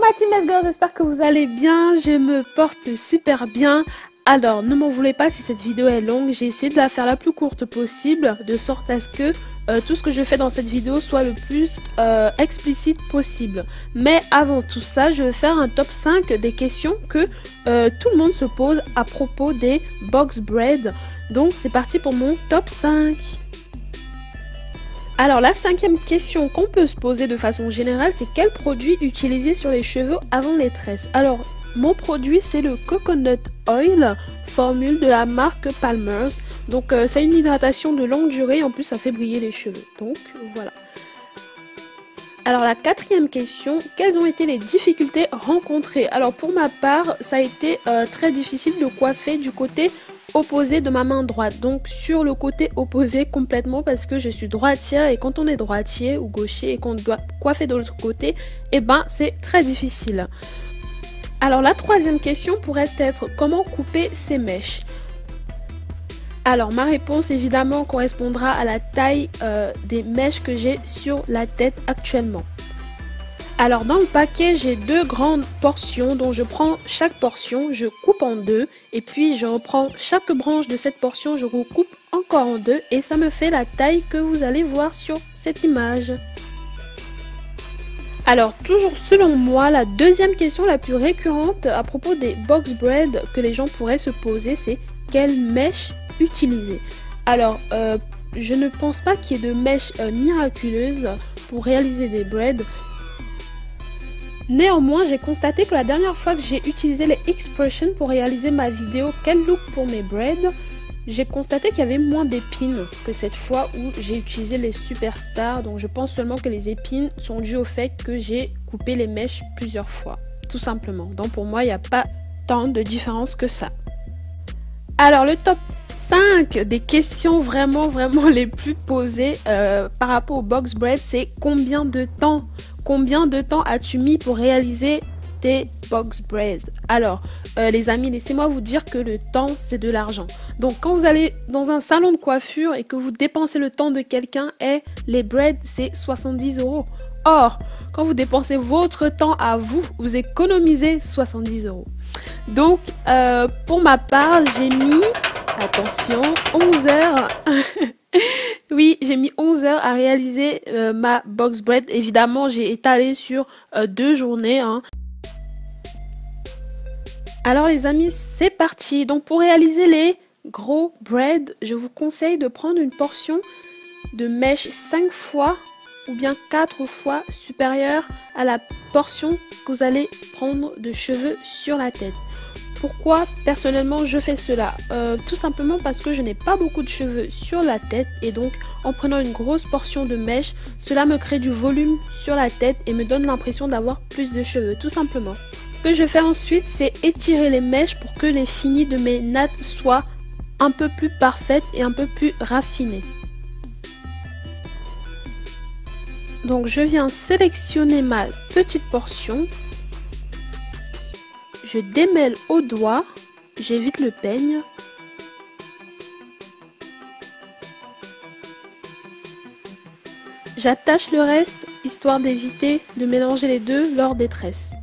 ma team Let's Go, j'espère que vous allez bien, je me porte super bien. Alors, ne m'en voulez pas si cette vidéo est longue, j'ai essayé de la faire la plus courte possible, de sorte à ce que tout ce que je fais dans cette vidéo soit le plus explicite possible. Mais avant tout ça, je vais faire un top 5 des questions que tout le monde se pose à propos des box bread. Donc c'est parti pour mon top 5. Alors la cinquième question qu'on peut se poser de façon générale, c'est quel produit utiliser sur les cheveux avant les tresses. Alors mon produit c'est le Coconut Oil, formule de la marque Palmer's. Donc c'est une hydratation de longue durée, en plus ça fait briller les cheveux. Donc voilà. Alors la quatrième question, quelles ont été les difficultés rencontrées? Alors pour ma part, ça a été très difficile de coiffer du côté opposé de ma main droite, donc sur le côté opposé complètement parce que je suis droitière et quand on est droitier ou gaucher et qu'on doit coiffer de l'autre côté, eh ben c'est très difficile. Alors la troisième question pourrait être comment couper ces mèches? Alors ma réponse évidemment correspondra à la taille des mèches que j'ai sur la tête actuellement. Alors dans le paquet j'ai deux grandes portions, dont je prends chaque portion, je coupe en deux et puis je reprends chaque branche de cette portion, je recoupe encore en deux et ça me fait la taille que vous allez voir sur cette image. Alors toujours selon moi, la deuxième question la plus récurrente à propos des box bread que les gens pourraient se poser, c'est quelle mèche utiliser. Alors je ne pense pas qu'il y ait de mèche miraculeuse pour réaliser des braids. Néanmoins, j'ai constaté que la dernière fois que j'ai utilisé les Expression pour réaliser ma vidéo quel look pour mes braids, j'ai constaté qu'il y avait moins d'épines que cette fois où j'ai utilisé les Superstars. Donc je pense seulement que les épines sont dues au fait que j'ai coupé les mèches plusieurs fois, tout simplement. Donc pour moi, il n'y a pas tant de différence que ça. Alors le top 5 des questions vraiment les plus posées par rapport au box bread, c'est combien de temps as-tu mis pour réaliser tes box bread? Alors les amis, laissez-moi vous dire que le temps c'est de l'argent. Donc quand vous allez dans un salon de coiffure et que vous dépensez le temps de quelqu'un, et les braids c'est 70 €. Or, quand vous dépensez votre temps à vous, vous économisez 70 €. Donc, pour ma part, j'ai mis, attention, 11 heures. Oui, j'ai mis 11 heures à réaliser ma box bread. Évidemment, j'ai étalé sur 2 journées. Hein. Alors les amis, c'est parti. Donc pour réaliser les gros bread, je vous conseille de prendre une portion de mèche 5 fois ou bien 4 fois supérieure à la portion que vous allez prendre de cheveux sur la tête. Pourquoi personnellement je fais cela? Tout simplement parce que je n'ai pas beaucoup de cheveux sur la tête et donc en prenant une grosse portion de mèche, cela me crée du volume sur la tête et me donne l'impression d'avoir plus de cheveux, tout simplement. Ce que je fais ensuite, c'est étirer les mèches pour que les finis de mes nattes soient un peu plus parfaites et un peu plus raffinées. Donc je viens sélectionner ma petite portion. Je démêle au doigt, j'évite le peigne. J'attache le reste, histoire d'éviter de mélanger les deux lors des tresses.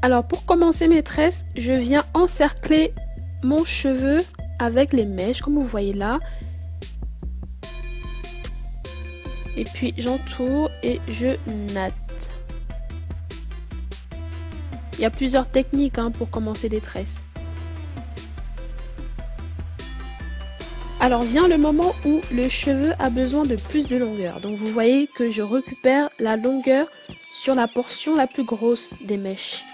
Alors pour commencer mes tresses, je viens encercler mon cheveu avec les mèches, comme vous voyez là. Et puis j'entoure et je natte. Il y a plusieurs techniques pour commencer des tresses. Alors vient le moment où le cheveu a besoin de plus de longueur. Donc vous voyez que je récupère la longueur sur la portion la plus grosse des mèches.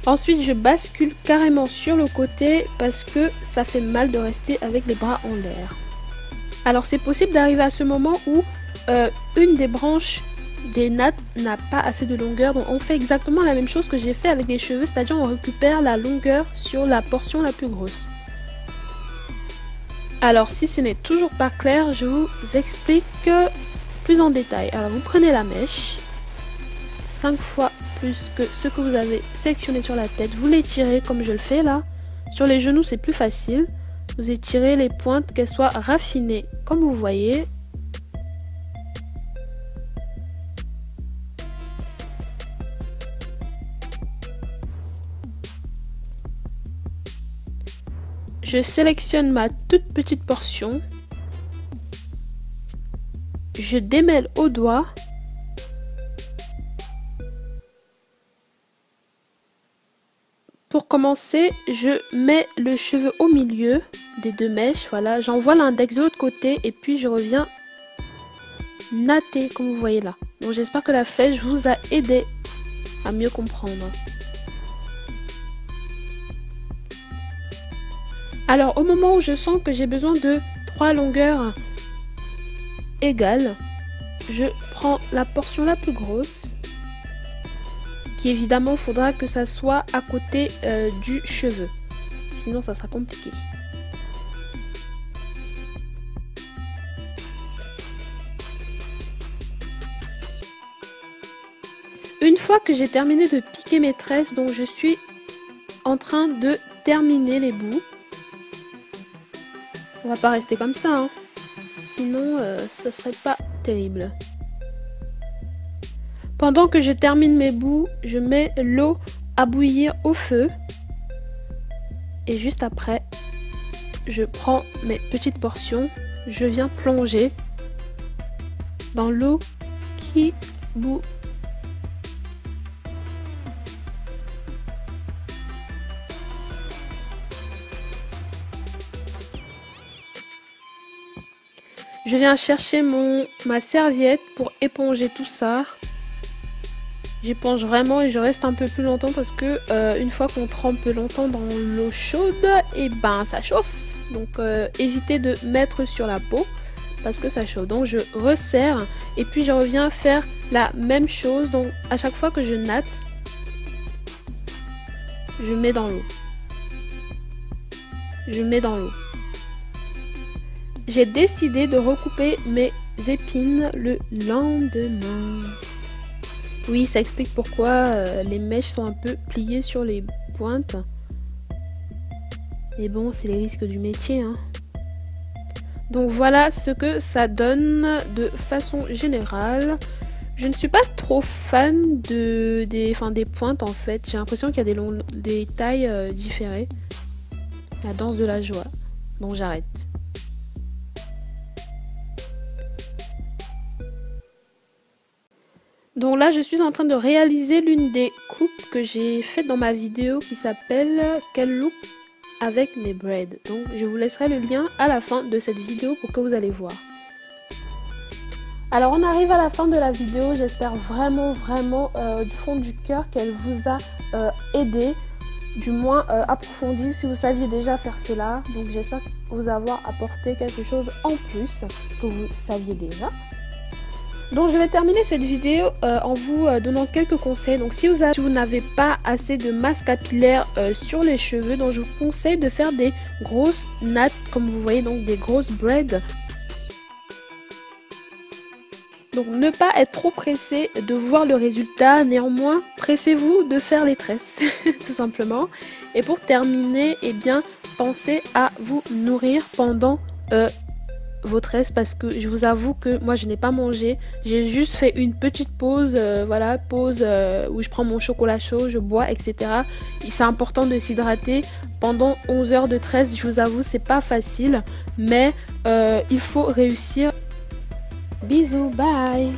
Ensuite je bascule carrément sur le côté parce que ça fait mal de rester avec les bras en l'air. Alors c'est possible d'arriver à ce moment où une des branches des nattes n'a pas assez de longueur, donc on fait exactement la même chose que j'ai fait avec les cheveux, c'est-à-dire on récupère la longueur sur la portion la plus grosse. Alors si ce n'est toujours pas clair, je vous explique plus en détail. Alors vous prenez la mèche, 5 fois plus que ce que vous avez sélectionné sur la tête, vous l'étirez comme je le fais là. Sur les genoux c'est plus facile, vous étirez les pointes qu'elles soient raffinées comme vous voyez. Je sélectionne ma toute petite portion. Je démêle au doigt. Pour commencer, je mets le cheveu au milieu des deux mèches. Voilà, j'envoie l'index de l'autre côté et puis je reviens natter comme vous voyez là. Donc j'espère que la flèche vous a aidé à mieux comprendre. Alors au moment où je sens que j'ai besoin de 3 longueurs égales, je prends la portion la plus grosse, qui évidemment faudra que ça soit à côté du cheveu, sinon ça sera compliqué. Une fois que j'ai terminé de piquer mes tresses, donc je suis en train de terminer les bouts. On va pas rester comme ça, hein. Sinon ça serait pas terrible. Pendant que je termine mes bouts, je mets l'eau à bouillir au feu. Et juste après, je prends mes petites portions. Je viens plonger dans l'eau qui bout. Je viens chercher ma serviette pour éponger tout ça. J'éponge vraiment et je reste un peu plus longtemps parce que une fois qu'on trempe longtemps dans l'eau chaude, et ben ça chauffe. Donc évitez de mettre sur la peau parce que ça chauffe. Donc je resserre et puis je reviens faire la même chose. Donc à chaque fois que je natte, je mets dans l'eau. Je mets dans l'eau. J'ai décidé de recouper mes épines le lendemain. Oui, ça explique pourquoi les mèches sont un peu pliées sur les pointes. Mais bon, c'est les risques du métier, hein. Donc voilà ce que ça donne de façon générale. Je ne suis pas trop fan des pointes en fait. J'ai l'impression qu'il y a des tailles différées. La danse de la joie. Donc j'arrête. Donc là, je suis en train de réaliser l'une des coupes que j'ai faites dans ma vidéo qui s'appelle « Quel look avec mes braids ». Donc je vous laisserai le lien à la fin de cette vidéo pour que vous allez voir. Alors on arrive à la fin de la vidéo, j'espère vraiment du fond du cœur qu'elle vous a aidé, du moins approfondi si vous saviez déjà faire cela. Donc j'espère vous avoir apporté quelque chose en plus que vous saviez déjà. Donc je vais terminer cette vidéo en vous donnant quelques conseils. Donc si vous n'avez pas assez de masse capillaire sur les cheveux, donc je vous conseille de faire des grosses nattes comme vous voyez, donc des grosses braids. Donc ne pas être trop pressé de voir le résultat, néanmoins pressez-vous de faire les tresses tout simplement. Et pour terminer, eh bien pensez à vous nourrir pendant vos tresses parce que je vous avoue que moi je n'ai pas mangé, j'ai juste fait une petite pause, voilà, pause où je prends mon chocolat chaud, je bois, etc. C'est important de s'hydrater pendant 11 heures de tresse, je vous avoue c'est pas facile, mais il faut réussir. Bisous, bye.